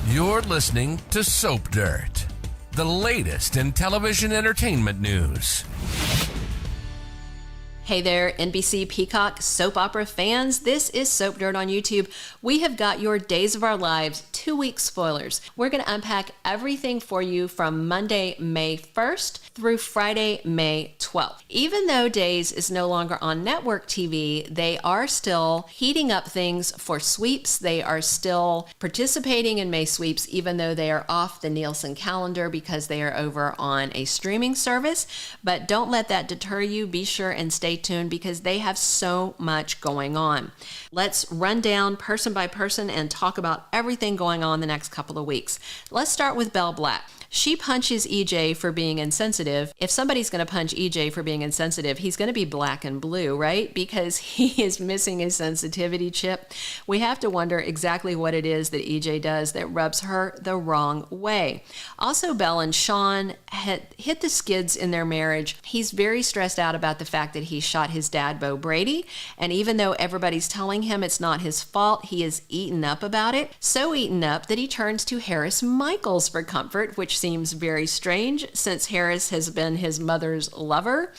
You're listening to Soap Dirt, the latest in television entertainment news. Hey there, NBC Peacock soap opera fans. This is Soap Dirt on YouTube. We have got your Days of Our Lives 2-week spoilers. We're going to unpack everything for you from Monday, May 1st through Friday, May 12th. Even though Days is no longer on network TV, they are still heating up things for sweeps. They are still participating in May sweeps, even though they are off the Nielsen calendar because they are over on a streaming service. But don't let that deter you. Be sure and stay tuned because they have so much going on. Let's run down person by person and talk about everything going on the next couple of weeks. Let's start with Belle Black. She punches EJ for being insensitive. If somebody's going to punch EJ for being insensitive, he's going to be black and blue, right? Because he is missing his sensitivity chip. We have to wonder exactly what it is that EJ does that rubs her the wrong way. Also, Belle and Shawn had hit the skids in their marriage. He's very stressed out about the fact that he shot his dad, Bo Brady. And even though everybody's telling him it's not his fault, he is eaten up about it. So eaten up that he turns to Harris Michaels for comfort, which seems very strange since Harris has been his mother's lover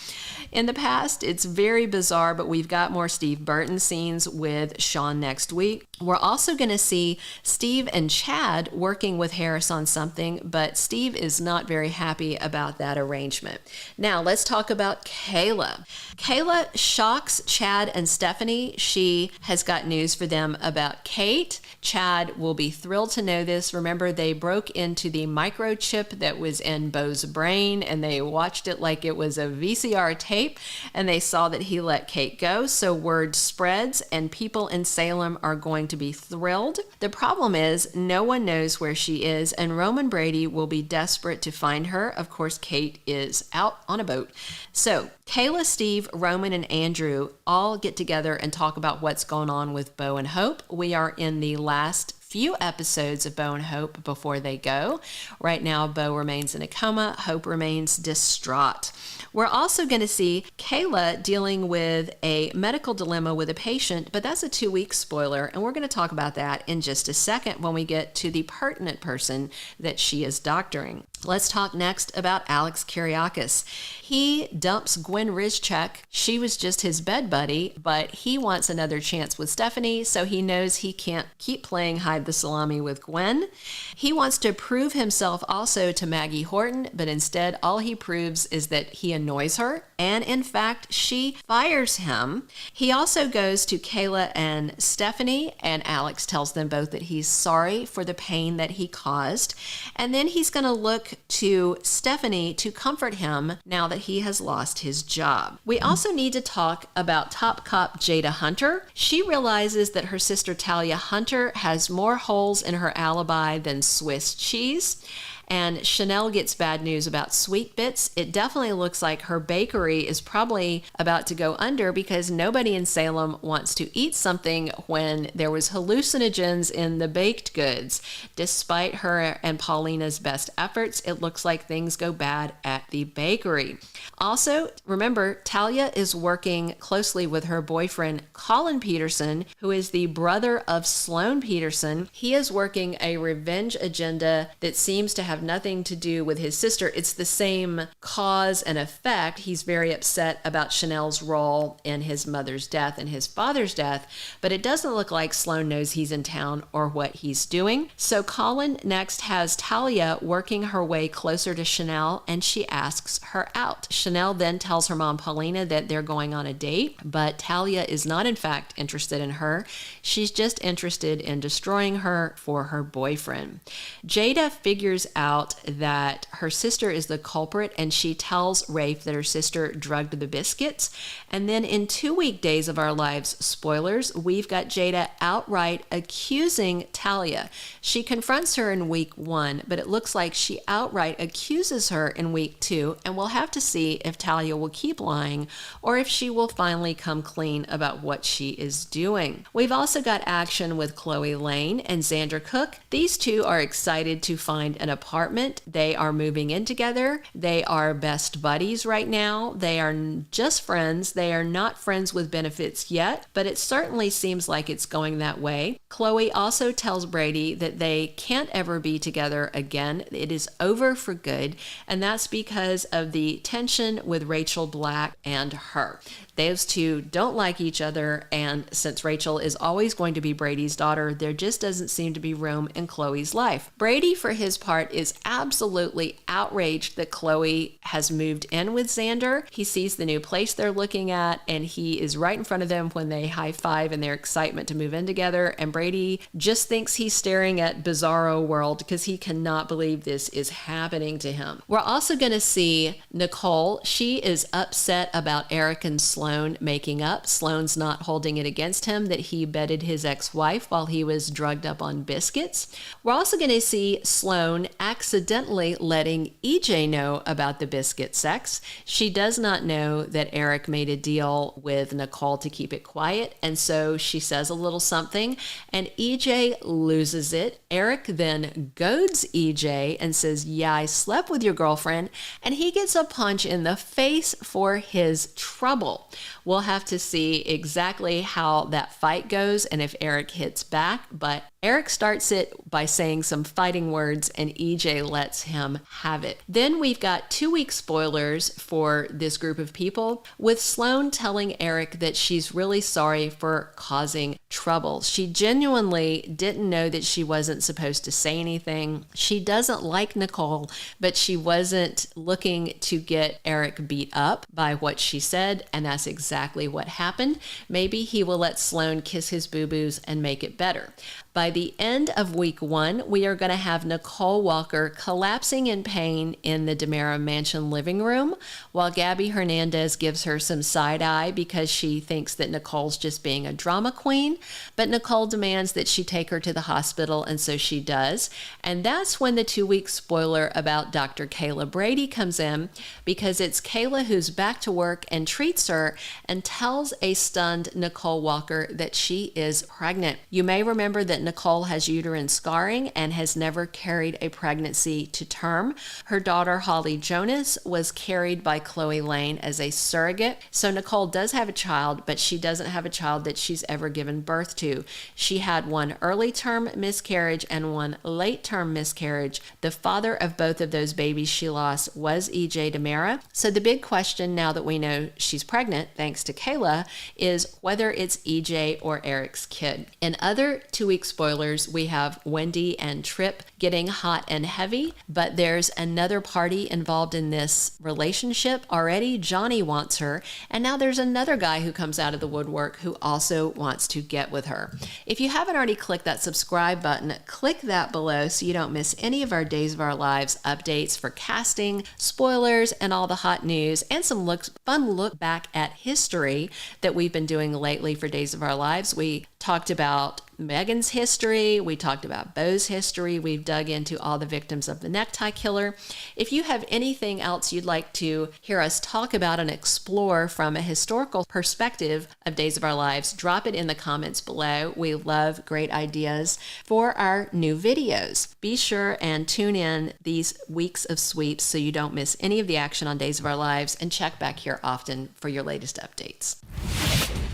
in the past. It's very bizarre, but we've got more Steve Burton scenes with Shawn next week. We're also going to see Steve and Chad working with Harris on something, but Steve is not very happy about that arrangement. Now, let's talk about Kayla. Kayla shocks Chad and Stephanie. She has got news for them about Kate. Chad will be thrilled to know this. Remember, they broke into the microchip that was in Bo's brain, and they watched it like it was a VCR tape, and they saw that he let Kate go. So word spreads, and people in Salem are going to be thrilled. The problem is no one knows where she is, and Roman Brady will be desperate to find her. Of course, Kate is out on a boat. So Kayla, Steve, Roman, and Andrew all get together and talk about what's going on with Bo and Hope. We are in the last few episodes of Bo and Hope before they go. Right now, Bo remains in a coma. Hope remains distraught. We're also going to see Kayla dealing with a medical dilemma with a patient, but that's a 2-week spoiler, and we're going to talk about that in just a second when we get to the pertinent person that she is doctoring. Let's talk next about Alex Kiriakis. He dumps Gwen Rizczech. She was just his bed buddy, but he wants another chance with Stephanie, so he knows he can't keep playing hide the salami with Gwen. He wants to prove himself also to Maggie Horton, but instead all he proves is that he annoys her, and in fact, she fires him. He also goes to Kayla and Stephanie, and Alex tells them both that he's sorry for the pain that he caused, and then he's going to look to Stephanie to comfort him now that he has lost his job. We also need to talk about top cop Jada Hunter. She realizes that her sister Talia Hunter has more holes in her alibi than Swiss cheese. And Chanel gets bad news about Sweet Bits. It definitely looks like her bakery is probably about to go under because nobody in Salem wants to eat something when there was hallucinogens in the baked goods. Despite her and Paulina's best efforts, it looks like things go bad at the bakery. Also, remember, Talia is working closely with her boyfriend, Colin Peterson, who is the brother of Sloan Peterson. He is working a revenge agenda that seems to have nothing to do with his sister. It's the same cause and effect. He's very upset about Chanel's role in his mother's death and his father's death, but it doesn't look like Sloan knows he's in town or what he's doing. So Colin next has Talia working her way closer to Chanel, and she asks her out. Chanel then tells her mom Paulina that they're going on a date, but Talia is not in fact interested in her. She's just interested in destroying her for her boyfriend. Jada figures out that her sister is the culprit, and she tells Rafe that her sister drugged the biscuits. And then in 2-week Days of Our Lives spoilers, we've got Jada outright accusing Talia. She confronts her in week 1, but it looks like she outright accuses her in week 2, and we'll have to see if Talia will keep lying or if she will finally come clean about what she is doing. We've also got action with Chloe Lane and Xandra Cook. These two are excited to find an apartment apartment. They are moving in together. They are best buddies right now. They are just friends. They are not friends with benefits yet, but it certainly seems like it's going that way. Khloe also tells Brady that they can't ever be together again. It is over for good, and that's because of the tension with Rachel Black and her. Those two don't like each other, and since Rachel is always going to be Brady's daughter, there just doesn't seem to be room in Khloe's life. Brady, for his part, is absolutely outraged that Khloe has moved in with Xander. He sees the new place they're looking at, and he is right in front of them when they high-five in their excitement to move in together, and Brady just thinks he's staring at Bizarro World because he cannot believe this is happening to him. We're also going to see Nicole. She is upset about Eric and Sloan making up. Sloan's not holding it against him that he bedded his ex-wife while he was drugged up on biscuits. We're also going to see Sloan accidentally letting EJ know about the biscuit sex. She does not know that Eric made a deal with Nicole to keep it quiet, and so she says a little something, and EJ loses it. Eric then goads EJ and says, "Yeah, I slept with your girlfriend," and he gets a punch in the face for his trouble. We'll have to see exactly how that fight goes and if Eric hits back, but Eric starts it by saying some fighting words and EJ lets him have it. Then we've got 2-week spoilers for this group of people, with Sloan telling Eric that she's really sorry for causing trouble. She genuinely didn't know that she wasn't supposed to say anything. She doesn't like Nicole, but she wasn't looking to get Eric beat up by what she said, and that's exactly what happened. Maybe he will let Sloan kiss his boo-boos and make it better. By the end of week 1, we are going to have Nicole Walker collapsing in pain in the DiMera mansion living room, while Gabby Hernandez gives her some side eye because she thinks that Nicole's just being a drama queen, but Nicole demands that she take her to the hospital, and so she does. And that's when the 2-week spoiler about Dr. Kayla Brady comes in, because it's Kayla who's back to work and treats her and tells a stunned Nicole Walker that she is pregnant. You may remember that Nicole has uterine scarring and has never carried a pregnancy to term. Her daughter, Holly Jonas, was carried by Chloe Lane as a surrogate. So Nicole does have a child, but she doesn't have a child that she's ever given birth to. She had one early-term miscarriage and one late-term miscarriage. The father of both of those babies she lost was EJ DiMera. So the big question, now that we know she's pregnant, thanks to Kayla, is whether it's EJ or Eric's kid. In other 2-week spoilers, we have Wendy and Tripp getting hot and heavy, but there's another party involved in this relationship already. Johnny wants her, and now there's another guy who comes out of the woodwork who also wants to get with her. If you haven't already clicked that subscribe button, click that below so you don't miss any of our Days of Our Lives updates for casting, spoilers, and all the hot news, and some fun look back at history that we've been doing lately for Days of Our Lives. We talked about Megan's history. We talked about Bo's history. We've dug into all the victims of the necktie killer. If you have anything else you'd like to hear us talk about and explore from a historical perspective of Days of Our Lives, drop it in the comments below. We love great ideas for our new videos. Be sure and tune in these weeks of sweeps so you don't miss any of the action on Days of Our Lives, and check back here often for your latest updates.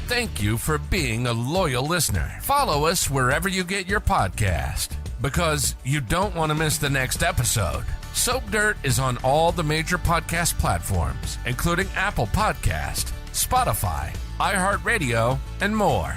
Thank you for being a loyal listener. Follow us wherever you get your podcast, because you don't want to miss the next episode. Soap Dirt is on all the major podcast platforms, including Apple Podcast, Spotify, iHeartRadio, and more.